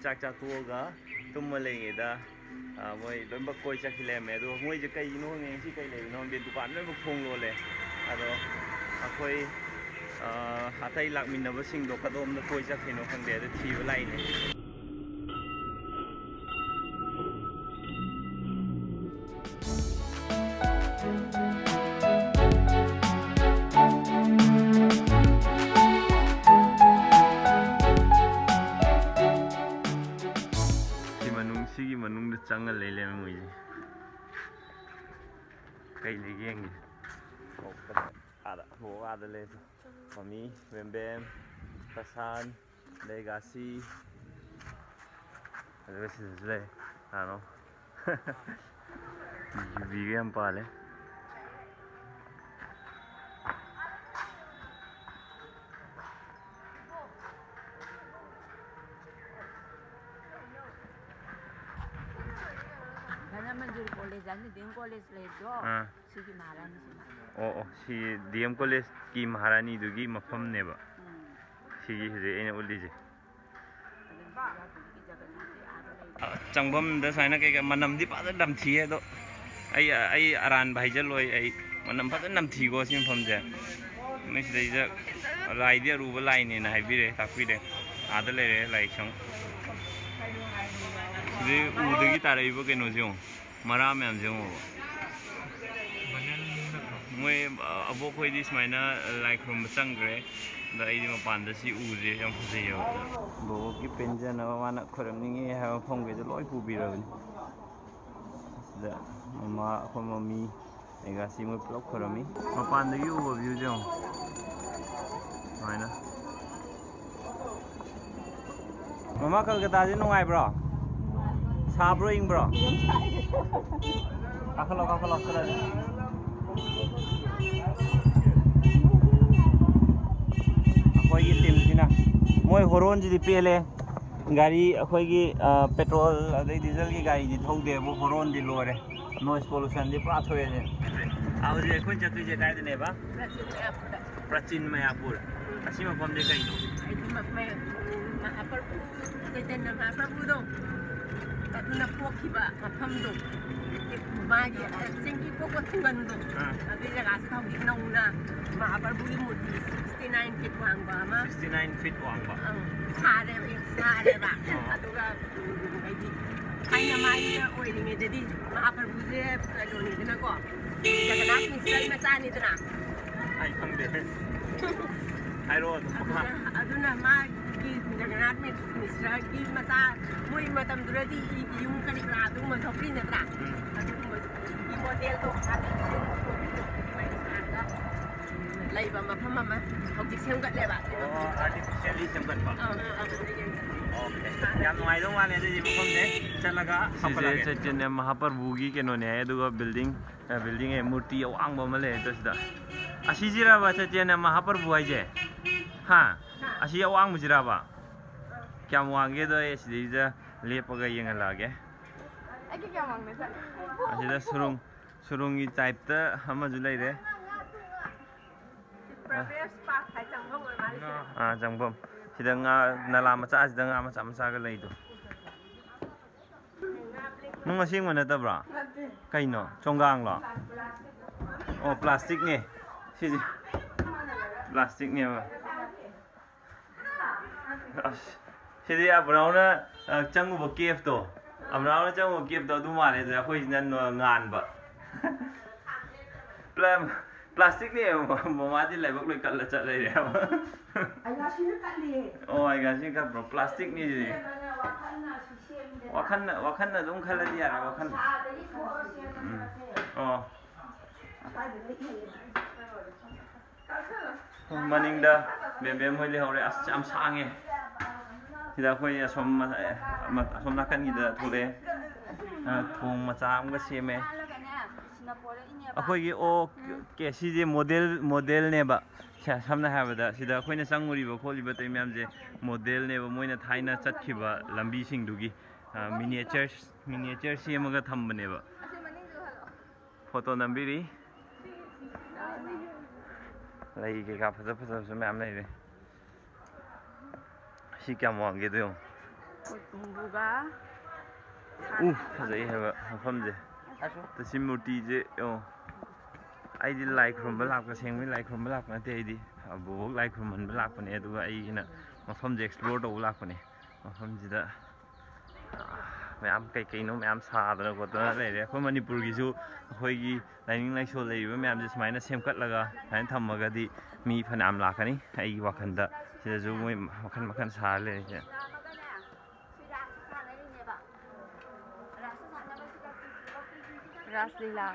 चाक चाथोगा तुम लेंगेदा मोई लोब कोई चखिले में दो मोई जे कईनो नेसी कई लेनो बे दुकान में थोंग लोले अदो अखोई हाथाई लाकमिनबसिंग दो कदोम द कोई चखिनो खंदे अदो थीब लाइने चंगल ले ले मुझे कई ले गेंगे वो आधा ले तो मम्मी बेम पसान लेगासी वैसे ले हाँ नो वीगे हम पाले सी DM कॉलेज की महारानी दुगी मफम नेबा सिगी हजे एने उलीजे चंगबम द साइना के मनम दी पाद दम थी है तो आई अरान भाईजे लोय आई मनम पाद नम थी गो सिम फम जे मैं सिदे जे लाइ दे रुब लाइ ने ना हाइबिरे ताकबिरे आद ले रे लाइ संग दे उदगी तारैबो केनो जों मरा मैम जों मोय अबो कोई दिस माइना लाइक रूम चंगरे द आइदि मपान द सी उजे हम फजेयो बो की पेंजन माना खरमनिंगे है फंगे ज लोय पुबिरबनि द ममा खो मम्मी एगासी मोय प्लक खरमी मपान दगी उबो व्यू जों माइना ममा कलकत्ता जे नुंगाइब्रो साब्रो इंब्रो काखलो सरा अखोई टीम सिना मोय होरोन जी पेले गाड़ी अखोई पेट्रोल अदे डीजल की गाड़ी जी थौदे बो होरोन दी लोरे नॉइस पोल्यूशन दी पुरा थोए ने आउ जे कोन चतुई जे कायदे ने बा प्राचीन मायापुर असी मफम जे कइनो महाप्रभु चैतन्य महाप्रभु दो तदुना पोखिबा मफमदो मागी सिंगी पोको थिंगनदो अबे जगह थाउगी नौना महाप्रभु की मूर्ति 69 फीट वांगबा मा 69 फीट वांगबा सारे बा अदुगा गाइदि खाइना माइना ओइलिङेदि महाप्रभु जे कइनोनिदना को जगन्नाथ मिश्र मचानी दना आई खंदे हाइरो अदुना मा जगन्नाथ मिश्र की मचा मोई मतम दुरदी युम कनि क्रादु म थोपरि नत्रा ई मॉडल तो लाइबा मफम मा हौजि सेमगतलेबा आर्टिफिशियली सेमगतबा ओके याम नुआइदो वाले जे मफम ने चलगा हपलागे चैतन्य महाप्रभु की केनो ने अदुगा बिल्डिंग ए मूर्ति अवांगबा मले तसदा असी जिराबा चैतन्य महाप्रभु आइजे हां असी अवांग मुजिराबा क्या वांगे दो इसीलिए लेपगा ये लागे अके क्या वांगने सर असीदा सुरुंगी टाइप ता हम जुलाई रे प्रवेश पार्क है चंगबम हां चंगबम सिदंगा नला मचा सिदंगा मचा गा लैदो नुंग असिंग मन नतब्रा कइनो चोंगांग लो ओ प्लास्टिक ने सिदि प्लास्टिक ने सिदि अब्राउना चंगबो केफ तो अब्राउना चंगबो केफ तो दु माले ज अखोइ नन गानबा प्लास्टिक ने ममादि लाइबक लय कल्ला चलै रे आइगासि कल्ली ओ आइगासि का प्लास्टिक ने जि वाखन दुम खलदि यार वाखन ओ मनिंगदा बेबे मोइले हौरे आम सांगे सिदा कोई असम नाकन की थोड़े थोंग मचा अमगा सेमे अखोई ओ के सिजे मॉडल नेबा सामना हाबदा सिदा अखोइना चंगुरिबा खोलिबा तै म्याम जे मॉडल नेबा मोइना थाइना चटखिबा लंबी सिंगदुगी मिनिएचर सेमगा थंबनेबा फोटो नंबिरी लई के का फजा म्याम लेरे सी क्या मांगे दो ꯇꯨꯡꯕꯨꯒ ꯐꯖꯩ ꯍꯥꯏꯕ ꯃꯐꯝꯁꯦ ꯇꯁꯤ ꯃꯨꯔꯇꯤꯁꯦ ꯑꯩꯗꯤ ꯂꯥꯏ ꯈꯨꯔꯨꯝꯕ ꯂꯥꯛꯄ ꯁꯦꯡꯕꯒꯤ ꯂꯥꯏ ꯈꯨꯔꯨꯝꯕ ꯂꯥꯛꯄ ꯅꯠꯇꯦ ꯑꯩꯗꯤ ꯕꯣꯕꯣꯛ ꯂꯥꯏ ꯈꯨꯔꯨꯝꯍꯟꯕ ꯂꯥꯛꯄꯅꯦ ꯑꯗꯨꯒ ꯑꯩꯒꯤꯅ ꯃꯐꯝꯁꯦ ꯑꯦꯛꯁꯄ꯭ꯂꯣꯔ ꯇꯧꯕ ꯂꯥꯛꯄꯅꯦ ꯃꯐꯝꯁꯤꯗ ꯃꯌꯥꯝ ꯀꯩꯀꯩꯅꯣ ꯃꯌꯥꯝ ꯁꯥꯗꯅ ꯈꯣꯠꯇꯅ ꯂꯩꯔꯦ ꯑꯩꯈꯣꯏ ꯃꯅꯤꯄꯨꯔꯒꯤꯁꯨ ꯑꯩꯈꯣꯏꯒꯤ ꯂꯥꯏꯅꯤꯡ ꯂꯥꯏꯁꯣꯜ ꯂꯩꯔꯤꯕ ꯃꯌꯥꯝꯁꯦ ꯁꯨꯃꯥꯏꯅ ꯁꯦꯝꯒꯠꯂꯒ ꯁꯨꯃꯥꯏꯅ ꯊꯝꯃꯒꯗꯤ ꯃꯤ ꯐꯅꯌꯥꯝ ꯂꯥꯛꯀꯅꯤ ꯑꯩꯒꯤ ꯋꯥꯈꯜꯗ ꯁꯤꯗꯁꯨ ꯃꯣꯏ ꯃꯈꯜ ꯃꯈꯜ ꯁꯥꯔ ꯂꯩꯔꯤꯁꯦ Ras Lila.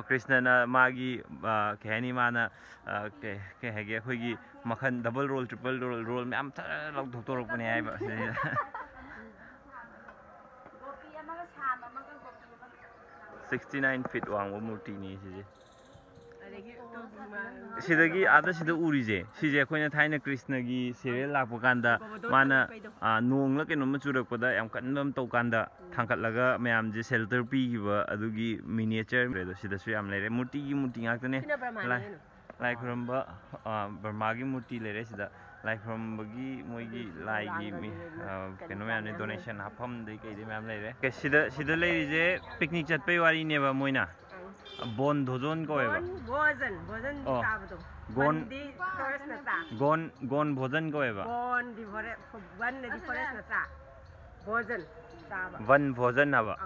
Krishnana magi kehani mana kehage khoi makhan double roll triple roll me am log doctor pani ai ba 69 feet wang murti ni sidagi ada sida urije sije khoina thaina Krishna gi serial lakpa kanda mana nong la kenom churakpada yam kanbam tokanda thangkatlaga mayam je shelter pi giba adugi miniature redo sida su yam lere murti gi murti ngaktane lai khuramba Burma gi murti lere sida lai khuramba gi moi gi lai gi kenom yam ne donation hapam dei kai de mayam lere ke sida lere je picnic chatpai wari ne ba moina Bon Dhozon ko eba. Bhojan tabdo. Gon forest nata. Gon Bhojan ko eba. Gon di forest nata. Bhojan taba. Van Bhojan naba.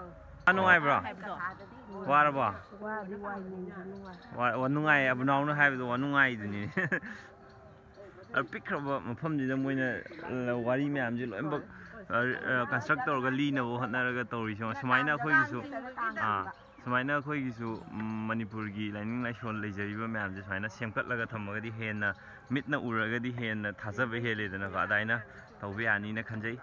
Anu ai bro. War ba. Wa nungai abnaw no haibdo wa nungai duni. Pikraba mafam ji da moina wari myam ji loimbak constructor ga li na wo hatnaraga tori so sumaina khoi gisu sumaina khoi gisu Manipur gi lining laishon leijariba myam je sumaina semkatlaga thamagadi henna mitna uragadi henna thajabe heledana ga daina tawbe ani na khanjai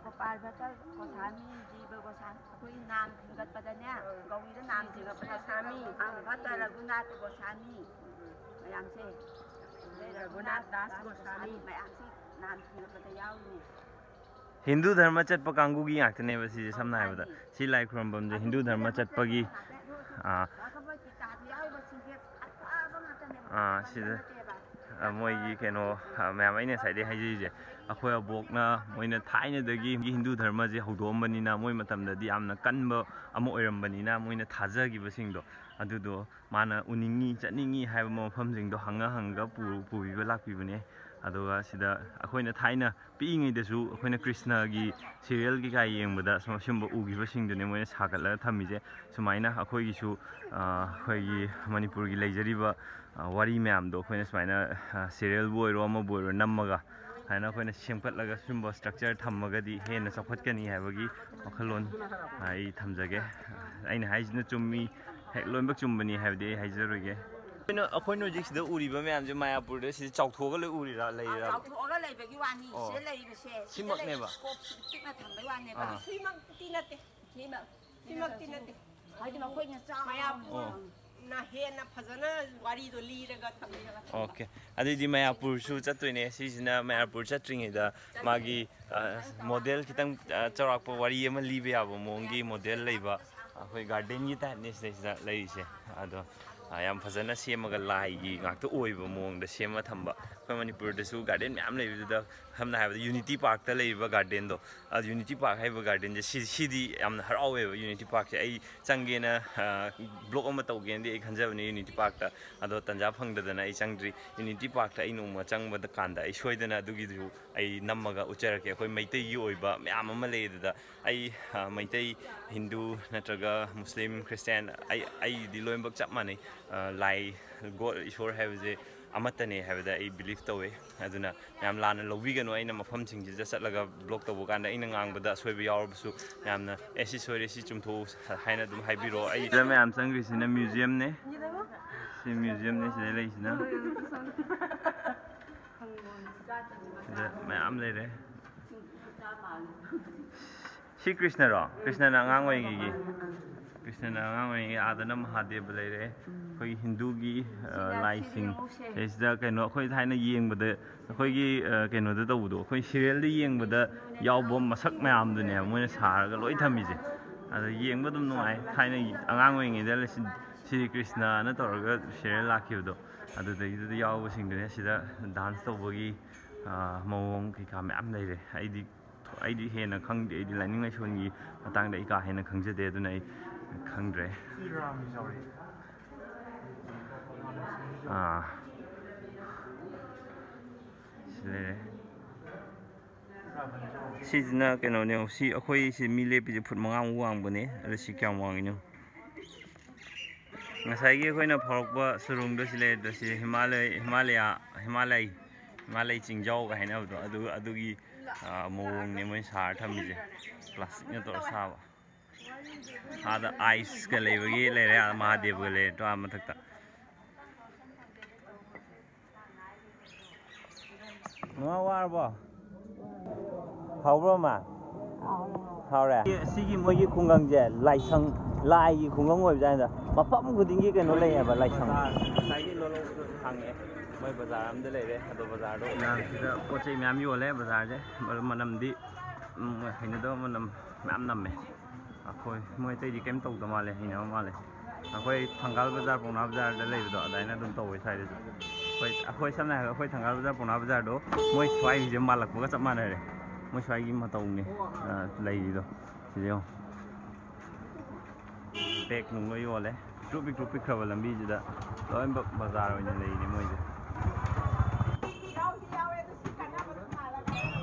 Gopal Bhatta Goswami Jiva Goswami khoi nam thinggatpadane gawida nam thinggatpada Goswami Bhatta Raghunath Goswami mayam se Raghunath Das Goswami mayam se nam thinggatpada yauni Hindu dharma chatpa kangu gi ngakne ba si samna hai bada si lai khurambam je Hindu dharma chatpa gi sida moi gi keno mayam aina sai de haiji je akhoi abokna moina thaina dagi Hindu dharma je haudombani na moi matam da di amna kanba amo oirambani na moina thaja gi basing do adudo mana uningi chatningi haiba mafam jing do hanga pu bi lak bi bane aduga sida akhoi na thaina piingi desu akhoi na Krishna gi serial gi kai yengbada simba ugi basing dune moina sagatla thammi je sumaina akhoi gi su akhoi gi Manipur gi leijariba wari mayam do akhoi na sumaina serial boy ro ma boy ro nammaga haina akhoi na semkatlaga simba structure thammagadi hena chakhatkani haibagi wakhalon ai thamjage aina haijina chummi hek loimbak chumbani haibdi haijaroge अखोन हजिक सिदा उरिबा ma'am जे मायापुर दे सि चाउथोगा ले उरिरा लेरा चाउथोगा लेबगी वानी से लेबसे सिमकनेबा सिमकना थंबै वानेबा सिमकती नते सिमकती नते हाइदि मखोइना चा मायापुर ना हेना फजना वारी दो लीरगा थंबेगा ओके अदि मायापुर सु चतोइने सिसिना मायापुर चत्रिङैदा मागी मोडेल खितंग चौराकपा वारी अमा लिबे याबो मोंगी मोडेल लेबा अखोइ गार्डन gi टाइपने सिदा लेरिसे अदो yam fazana semaga lai gi ngakto oiba mong da sema thamba khoi Manipur da su garden myam leibi da hamna haiba Unity Park ta leiba garden do Unity Park haiba garden je sidi yamna harawe Unity Park je ai changgena block ama tawgen di ai khanjabani Unity Park ta ado tanja phangdadana ai changdri Unity Park ta ai noma changba da kanda ai soidana dugi du ai nammaga ucharake khoi maitai gi oiba myam ama leida ai maitai Hindu natraga Muslim Christian ai di loimbak chap mani lai God Ishwar haibje amatane haibda I believe tawe aduna yam lana lobigano aina mafam singji chatlaga block tabu kanda aina ngangbada soiba yawrbusu yamna esi soire si chumtho haina dum haibiro ai da mayam sangri sina museum ne si museum ne sida leisina mayam lere si Krishna ro Krishna na ngang oi gi Krishna na ngang oi adana Mahadev lere khoi Hindu gi lai sing sida kaino khoi thaina yengbada khoi gi kaino da tawdo khoi serial da yengbada yawbo masak mayam dune moina saraga loi thami je ada yengba dum nuai thaina angang oi ngi da Sri Krishna na tawraga serial lakhido ꯑꯗꯨꯗꯒꯤꯗꯨꯗ ꯌꯥꯎꯕꯁꯤꯡꯗꯨꯅꯦ ꯁꯤꯗ dance ꯇꯧꯕꯒꯤ ꯃꯑꯣꯡ ꯀꯩꯀꯥ ꯃꯌꯥꯝ ꯂꯩꯔꯦ ꯑꯩꯗꯤ ꯍꯦꯟꯅ ꯈꯪꯗꯦ ꯑꯩꯗꯤ ꯂꯥꯏꯅꯤꯡ ꯂꯥꯏꯁꯣꯟꯒꯤ ꯃꯇꯥꯡꯗ ꯑꯩ ꯀꯥ ꯍꯦꯟꯅ ꯈꯪꯖꯗꯦ ꯑꯗꯨꯅ ꯑꯩ ꯈꯪꯗ꯭ꯔꯦ ꯁꯤ ꯂꯩꯔꯦ ꯁꯤꯁꯤꯅ ꯀꯩꯅꯣꯅꯦ ꯁꯤ ꯑꯩꯈꯣꯏ ꯁꯤ ꯃꯤ ꯂꯦꯞꯄꯤꯁꯦ ꯐꯨꯠ 5ꯃꯨꯛ ꯋꯥꯡꯕꯅꯦ ꯑꯗꯣ ꯁꯤ ꯀꯌꯥꯝ ꯋꯥꯡꯉꯤꯅꯣ ꯉꯁꯥꯏꯒꯤ ꯑꯩꯈꯣꯏꯅ ꯐꯥꯎꯔꯛꯄ ꯁꯨꯔꯨꯡꯗꯣ ꯁꯤ ꯂꯩꯔꯦ ꯁꯤ ꯍꯤꯃꯥꯂय ꯆꯤꯡꯖꯥꯎꯒ ꯍꯥꯏꯅꯕꯗꯣ ꯑꯗꯨꯒꯤ ꯃꯑꯣꯡꯅꯦ ꯃꯣꯏ ꯁꯥꯔ ꯊꯝꯃꯤꯁꯦ ꯄ꯭ꯂꯥꯁꯇꯤꯛꯅ ꯇꯧꯔ ꯁꯥꯕ ꯑꯥꯗ ꯑꯥꯏꯁꯀ ꯂꯩꯕꯒꯤ ꯂꯩꯔꯦ ꯃꯍꯥꯗꯦꯕꯒ ꯂꯩꯔꯦ ꯇꯣ ꯃꯊꯛꯇ ꯃꯃꯥ ꯋꯥꯔꯕꯣ ꯍꯥꯎꯕ꯭ꯔꯣ ꯃꯥ ꯍꯥꯎꯔꯦ ꯁꯤꯒꯤ ꯃꯣꯏꯒꯤ ꯈꯨꯡꯒꯪꯁꯦ ꯂꯥꯏꯁꯪ ꯂꯥꯏꯒꯤ ꯈꯨꯡꯒꯪ ꯑꯣꯏꯕꯖꯥꯠꯅꯤꯗ ꯃꯐꯝ ꯈꯨꯗꯤꯡꯒꯤ ꯀꯩꯅꯣ ꯂꯩꯌꯦꯕ ꯂꯥꯏꯁꯪ ꯉꯁꯥꯏꯒꯤ ꯂꯣꯂꯣꯛꯁꯨ ꯍꯥꯡꯉꯦ ꯃꯣꯏ ꯕꯖꯥꯔ ꯑꯃꯗ ꯂꯩꯔꯦ ꯑꯗꯣ ꯕꯖꯥꯔꯗꯣ ꯁꯤꯗ ꯄꯣꯠ ꯆꯩ ꯃꯌꯥꯝ ꯌꯣꯜꯂꯦ ꯕꯖꯥꯔꯁꯦ ꯃꯅꯝꯗꯤ ꯍꯩꯅꯗꯕ ꯃꯅꯝ ꯃꯌꯥꯝ ꯅꯝꯃꯦ ꯑꯩꯈꯣꯏ ꯃꯣꯏ ꯑꯇꯩꯗꯤ ꯀꯩꯝ ꯇꯧꯗ ꯃꯥꯜꯂꯦ ꯍꯩꯅꯕ ꯃꯥꯜꯂꯦ ꯑꯩꯈꯣꯏ ꯊꯪꯒꯥꯜ ꯕꯖꯥꯔ ꯄꯥꯎꯅꯥ ꯕꯖꯥꯔꯗ ꯂꯩꯕꯗꯣ ꯑꯗꯨꯃꯥꯏꯅ ꯑꯗꯨꯝ ꯇꯧꯋꯦ ꯁ꯭ꯋꯥꯏꯗꯁꯨ ꯑꯩꯈꯣꯏ ꯁꯝꯅ ꯍꯥꯏꯔꯒ ꯑꯩꯈꯣꯏ ꯊꯪꯒꯥꯜ ꯕꯖꯥꯔ ꯄꯥꯎꯅꯥ ꯕꯖꯥꯔꯗꯣ ꯃꯣꯏ ꯁ꯭ꯋꯥꯏꯒꯤꯁꯦ ꯃꯥꯜꯂꯛꯄꯒ ꯆꯞ ꯃꯥꯟꯅꯔꯦ ꯃꯣꯏ ꯁ꯭ꯋꯥꯏꯒꯤ ꯃꯇꯧꯅꯦ ꯂꯩꯔꯤꯗꯣ ꯁꯤꯗ ꯌꯦꯡꯉꯣ ꯕꯦꯛ ꯅꯨꯡ ꯂꯣꯏ ꯌꯣꯜꯂꯦ ꯄꯤꯛꯇ꯭ꯔꯨ ꯄꯤꯛꯈ꯭ꯔꯕ ꯂꯝꯕꯤꯁꯤꯗ ꯂꯣꯏꯅꯃꯛ ꯕꯖꯥꯔ ꯑꯣꯏꯅ ꯂꯩꯔꯤꯅꯦ ꯃꯣꯏꯁꯦ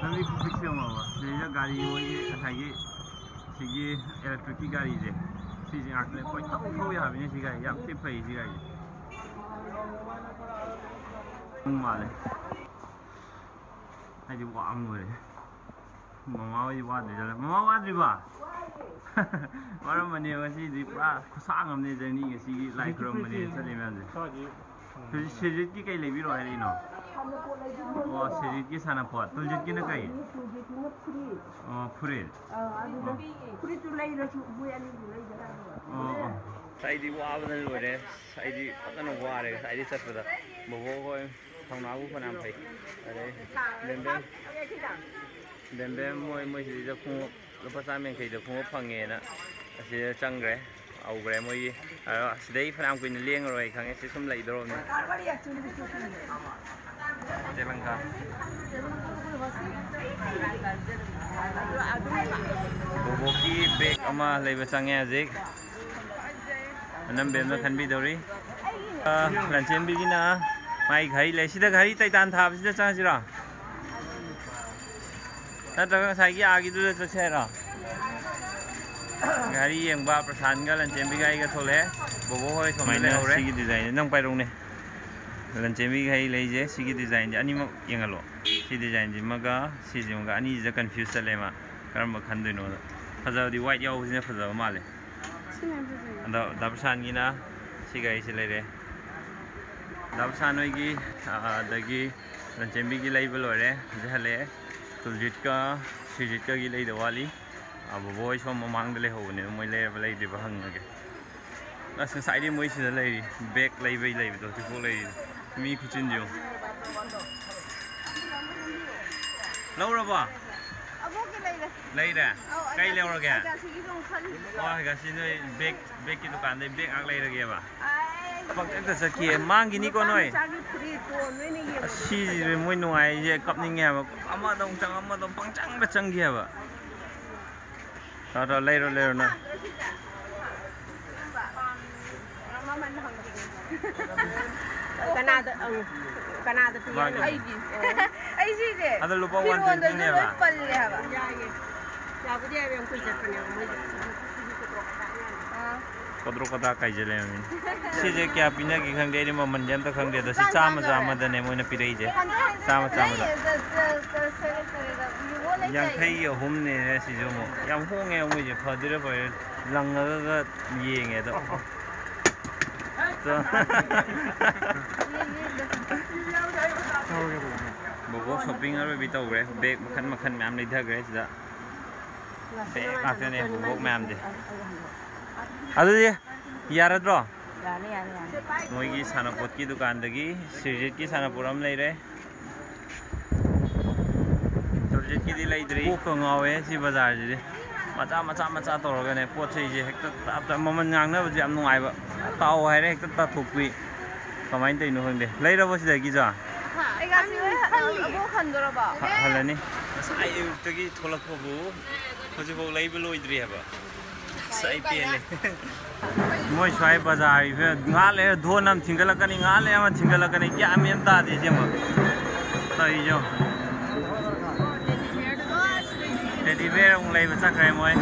ꯂꯝꯕꯤ ꯈꯨꯄꯤꯛꯁꯦ ꯌꯦꯡꯉꯣꯕ ꯁꯤꯗꯩꯗ ꯒꯥꯔꯤ ꯃꯣꯏꯒꯤ ꯉꯁꯥꯏꯒꯤ ꯁꯤꯒꯤ ꯑꯦꯂꯦꯛꯇ꯭ꯔꯤꯛꯀꯤ ꯒꯥꯔꯤꯁꯦ ꯁꯤꯁꯦ ꯉꯥꯛꯇꯅꯦ ꯊꯧ ꯌꯥꯕꯅꯦ ꯁꯤ ꯒꯥꯔꯤ ꯌꯥꯝ ꯊꯤ ꯐꯩ ꯁꯤ ꯒꯥꯔꯤꯁꯦ ꯃꯥꯜꯂꯦ ꯍꯥꯏꯗꯤ ꯋꯥꯡ ꯑꯣꯏꯔꯦ ꯃꯃꯥ ꯍꯣꯏꯗꯤ ꯋꯥꯗ꯭ꯔꯤꯖꯥꯠꯂ ꯃꯃꯥ ꯋꯥꯗ꯭ꯔꯤꯕ ꯋꯥꯔꯝꯕꯅꯦ ꯉꯁꯤꯗꯤ ꯄꯨꯔꯥ ꯈꯨꯁꯥꯡ ꯑꯃꯅꯦ ꯖꯔꯅꯤ ꯉꯁꯤꯒꯤ ꯂꯥꯏ ꯈꯨꯔꯝꯕꯅꯦ ꯆꯠꯂꯤ ꯃꯌꯥꯝꯁꯦ ꯁꯤꯔꯤꯠꯀꯤ ꯀꯩ ꯂꯩꯕꯤꯔꯣ ꯍꯥꯏꯔꯛꯏꯅꯣ ꯑꯣ ꯁꯤꯔꯤꯠꯀꯤ ꯁꯥꯟꯅꯄꯣꯠ ꯇꯨꯜꯖꯤꯠꯀꯤꯅ ꯀꯩ ꯑꯣ ꯐꯨꯔꯤꯠ ꯐꯨꯔꯤꯠꯇꯨ ꯂꯩꯔꯁꯨ ꯃꯣꯏ ꯑꯅꯤꯗꯨ ꯂꯩꯗꯅ ꯑꯣ ꯑꯩꯗꯤ ꯋꯥꯕꯅ ꯂꯣꯏꯔꯦ ꯑꯩꯗꯤ ꯐꯖꯅ ꯋꯥꯔꯦ ꯉꯁꯥꯏꯗꯤ ꯆꯠꯄꯗ ꯕꯣꯕꯣ ꯍꯣꯏ ꯊꯧꯅꯥꯕꯨ ꯐꯅꯌꯥꯝ ꯐꯩ ꯑꯗꯩ ꯕꯦꯝꯕꯦꯝ ꯃꯣꯏꯁꯤꯗ ꯈꯣꯡꯎꯞ ꯂꯨꯄꯥ 150ꯗ ꯈꯣꯡꯎꯞ ꯐꯪꯉꯦꯅ ꯑꯁꯤꯗ ꯆꯪꯈ꯭ꯔꯦ ꯍꯧꯈ꯭ꯔꯦ ꯃꯣꯏꯒꯤ ꯁꯤꯗꯩ ꯐꯅꯌꯥꯝ ꯀꯨꯏꯅ ꯂꯦꯡꯉꯔꯣꯏ ꯈꯪꯉꯦ ꯁꯤ ꯁꯨꯝ ꯂꯩꯗꯧꯔꯕꯅꯤ ꯇꯦꯂꯪꯒꯥ ꯕꯣꯕꯣꯛꯀꯤ ꯕꯦꯛ ꯑꯃ ꯂꯩꯕ ꯆꯪꯉꯦ ꯍꯧꯖꯤꯛ ꯑꯅꯝꯕꯦꯝꯅ ꯈꯟꯕꯤꯗꯧꯔꯤ ꯂꯟꯆꯦꯟꯕꯤꯒꯤꯅ ꯃꯥꯏ ꯘꯔꯤ ꯂꯩ ꯁꯤꯗ ꯘꯔꯤ ꯇꯩꯇꯥꯟ ꯊꯥꯕꯁꯤꯗ ꯆꯪꯉꯁꯤꯔꯣ ꯅꯠꯇ꯭ꯔꯒ ꯉꯁꯥꯏꯒꯤ ꯑꯥꯒꯤꯗꯨꯗ ꯆꯠꯁꯦ ꯍꯥꯏꯔꯣ ꯘꯔꯤ ꯌꯦꯡꯕ ꯄ꯭ꯔꯁꯥꯟꯒ ꯂꯟꯆꯦꯟꯕꯤꯒ ꯑꯩꯒ ꯊꯣꯛꯂꯛꯑꯦ ꯕꯣꯕꯣ ꯍꯣꯏ ꯁꯣꯝꯗ ꯂꯩꯍꯧꯔꯦ ꯁꯤꯒꯤ ꯗꯤꯖꯥꯏꯟꯁꯦ ꯅꯪ ꯄꯥꯏꯔꯧꯅꯦ ꯂꯟꯆꯦꯟꯕꯤꯒꯤ ꯘꯔꯤ ꯂꯩꯁꯦ ꯁꯤꯒꯤ ꯗꯤꯖꯥꯏꯟꯁꯦ ꯑꯅꯤꯃꯛ ꯌꯦꯡꯍꯜꯂꯣ ꯁꯤ ꯗꯤꯖꯥꯏꯟꯁꯤꯃꯒ ꯁꯤꯁꯤꯃꯒ ꯑꯅꯤꯁꯤꯗ ꯀꯟꯐ꯭ꯌꯨꯁ ꯆꯠꯂꯦ ꯃꯥ ꯀꯔꯝꯕ ꯈꯟꯗꯣꯏꯅꯣꯗ ꯐꯖꯕꯗꯤ ꯋꯥꯏꯠ ꯌꯥꯎꯕꯁꯤꯅ ꯐꯖꯕ ꯃꯥꯜꯂꯦ ꯑꯗꯣ ꯗꯥꯕꯁꯥꯟꯒꯤꯅ ꯁꯤ ꯒꯥꯔꯤꯁꯤ ꯂꯩꯔꯦ ꯗꯥꯕꯁꯥꯟ ꯍꯣꯏꯒꯤ ꯑꯗꯒꯤ ꯂꯟꯆꯦꯟꯕꯤꯒꯤ ꯂꯩꯕ ꯂꯣꯏꯔꯦ ꯍꯧꯖꯤꯛ ꯍꯜꯂꯛꯑꯦ ꯇꯨꯜꯖꯤꯠꯀ ꯁꯤꯔꯤꯠꯀꯒꯤ ꯂꯩꯗ ꯋꯥꯠꯂꯤ ꯕꯣꯕꯣ ꯍꯣꯏ ꯁꯣꯝ ꯃꯃꯥꯡꯗ ꯂꯩꯍꯧꯕꯅꯦ ꯃꯣꯏ ꯂꯩꯔꯕ ꯂꯩꯗ꯭ꯔꯤꯕ ꯍꯪꯉꯒꯦ ꯑꯁ ꯉꯁꯥꯏꯗꯤ ꯃꯣꯏ ꯁꯤꯗ ꯂꯩꯔꯤ ꯕꯦꯛ ꯂꯩꯕꯩ ꯂꯩꯕꯗꯣ ꯍꯧꯖꯤꯛꯐꯥꯎ ꯂꯩꯔꯤ ꯃꯤ ꯈꯨꯆꯤꯟꯁꯤꯌꯣ ꯂꯧꯔꯕꯣ ꯂꯩꯔꯦ ꯀꯩ ꯂꯧꯔꯒꯦ ꯑꯣ ꯉꯁꯤ ꯅꯣꯏ ꯕꯦꯛꯀꯤ ꯗꯨꯀꯥꯟꯗꯩ ꯕꯦꯛ ꯉꯥꯛ ꯂꯩꯔꯒꯦꯕ ꯄꯪꯆꯠꯇ ꯆꯠꯈꯤꯌꯦ ꯃꯥꯡꯈꯤꯅꯤꯀꯣ ꯅꯣꯏ ꯁꯤꯁꯦ ꯃꯣꯏ ꯅꯨꯡꯉꯥꯏꯔꯤꯁꯦ ꯀꯞꯅꯤꯡꯉꯦ ꯍꯥꯏꯕ ꯑꯃꯗ ꯑꯃꯨꯛ ꯆꯪ ꯑꯃꯗ ꯄꯪꯆꯪꯗ ꯆꯪꯈꯤ ꯍꯥꯏꯕ ꯂꯩꯔꯣ ꯅꯪ ꯀꯅꯥꯗ ꯄꯤꯌꯥꯅꯣ ꯑꯩꯒꯤ ꯑꯩ ꯁꯤꯁꯦ ꯑꯗ ꯂꯨꯄꯥ 120ꯅꯦꯕ ꯄꯜꯂꯦ ꯍꯥꯏꯕ ꯌꯥꯕꯨꯗꯤ ꯌꯥꯏꯕ ꯌꯥꯝ ꯀꯨꯏ ꯆꯠꯄꯅꯦꯕ ꯃꯣꯏꯁꯦ ꯀꯣꯗ꯭ꯔꯣ ꯀꯗꯥ ꯀꯥꯏꯖꯜꯂꯦ ꯁꯤꯁꯦ ꯀꯌꯥ ꯄꯤꯅꯒꯦ ꯈꯪꯗꯦ ꯑꯩꯗꯤ ꯃꯃꯜꯁꯦ ꯑꯝꯇ ꯈꯪꯗꯦ ꯑꯗꯣ ꯁꯤ ꯆꯥꯝꯃꯗꯅꯦ ꯃꯣꯏꯅ ꯄꯤꯔꯛꯏꯁꯦ ꯆꯥꯝꯃꯗ 53ꯅꯦ ꯁꯤꯁꯨ ꯑꯃꯨꯛ ꯌꯥꯝ ꯍꯣꯡꯉꯦ ꯃꯣꯏꯁꯦ ꯐꯗꯣꯏꯔꯥ ꯐꯔꯦ ꯂꯪꯉꯒ ꯌꯦꯡꯉꯦ ꯑꯗꯣ ꯕꯣꯕꯣ ꯁꯣꯞꯄꯤꯡ ꯑꯔꯣꯏꯕꯤ ꯇꯧꯈ꯭ꯔꯦ ꯕꯦꯛ ꯃꯈꯟ ꯃꯌꯥꯝ ꯂꯩꯊꯈ꯭ꯔꯦ ꯁꯤꯗ ꯕꯦꯛ ꯉꯥꯛꯇꯅꯦ ꯕꯣꯕꯣꯛ ꯃꯌꯥꯝꯁꯦ ꯑꯗꯨꯗꯤ ꯌꯥꯔꯗ꯭ꯔꯣ ꯃꯣꯏꯒꯤ ꯁꯥꯟꯅꯄꯣꯠꯀꯤ ꯗꯨꯀꯥꯟꯗꯒꯤ ꯁꯤꯔꯤꯠꯀꯤ ꯁꯥꯟꯅꯄꯣꯠ ꯑꯃ ꯂꯩꯔꯦ ꯇꯨꯜꯖꯤꯠꯀꯤꯗꯤ ꯂꯩꯗ꯭ꯔꯤ ꯀꯣꯛꯀ ꯉꯥꯎꯋꯦ ꯁꯤ ꯕꯖꯥꯔꯁꯤꯗꯤ ꯃꯆꯥ ꯇꯧꯔꯒꯅꯦ ꯄꯣꯠ ꯆꯩꯁꯦ ꯍꯦꯛꯇ ꯃꯃꯜ ꯉꯥꯡꯅꯕꯁꯦ ꯌꯥꯝ ꯅꯨꯡꯉꯥꯏꯕ ꯇꯥꯎ ꯍꯥꯏꯔꯦ ꯍꯦꯛꯇ ꯇꯥꯊꯣꯛꯄꯤ कमाइन तैनो खंदे लेरबो सिदगी जा ai ga si abo khandoraba हलनी Sai युक्तगी थोलखबो हजिबो लैबो लोइद्रि हबा साई पेले मोय स्वाई बाजार इफे गाले धोनम थिंगलकनी गाले हम थिंगलकनी क्या मेम तादे जेम तई जो टेडी बेर उंग लैबो चखरे मोय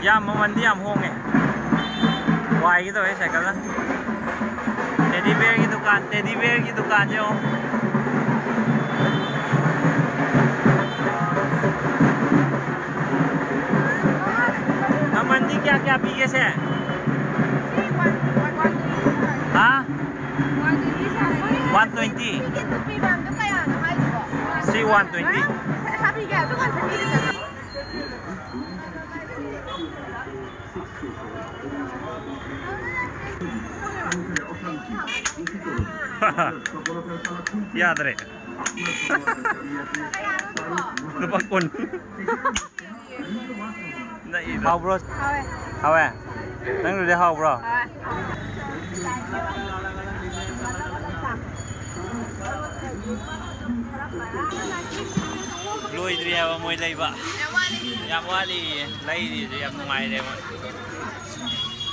याम ममनदी याम होंगे वाई की तो है साइकिल टेडी बेर की दुकान जो मंदी क्या क्या पीगे से हाँ 120 सी 120 याद रहे lupa kun how bro how nang rồi how bro lôi đi vào môi đây vợ em qua đi lấy đi thì em ngoài đây mà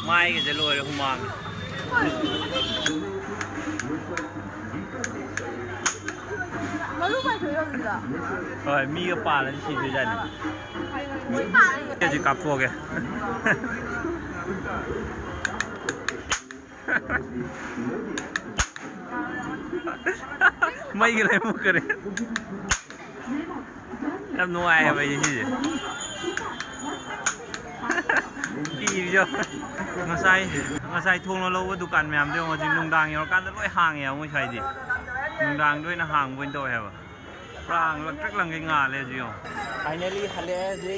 mai cái sẽ lôi không mang rồi mi cái bà lên xin cho dân cái gì cặp thua kìa mấy cái này mua cái này em nuôi ai vậy gì kỳ chưa ngasai thong nó lâu với dukan mềm đâu mà chỉ nung đàng nhiều can rất hàng nhiều không phải gì nung đàng đôi là hàng bên tôi hả rang lắc rất là cái ngà lên gì không finally hale gì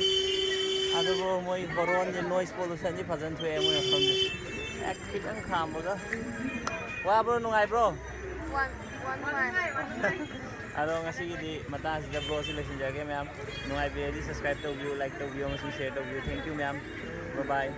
aduh moi horon je noise pollution ji phajan thue moi kham ek khitang kham boga wa bro nungai bro one aduh ngasi di mata sida bro selection jage ma'am nungai be di subscribe to view like to view masing share to view thank you ma'am bye bye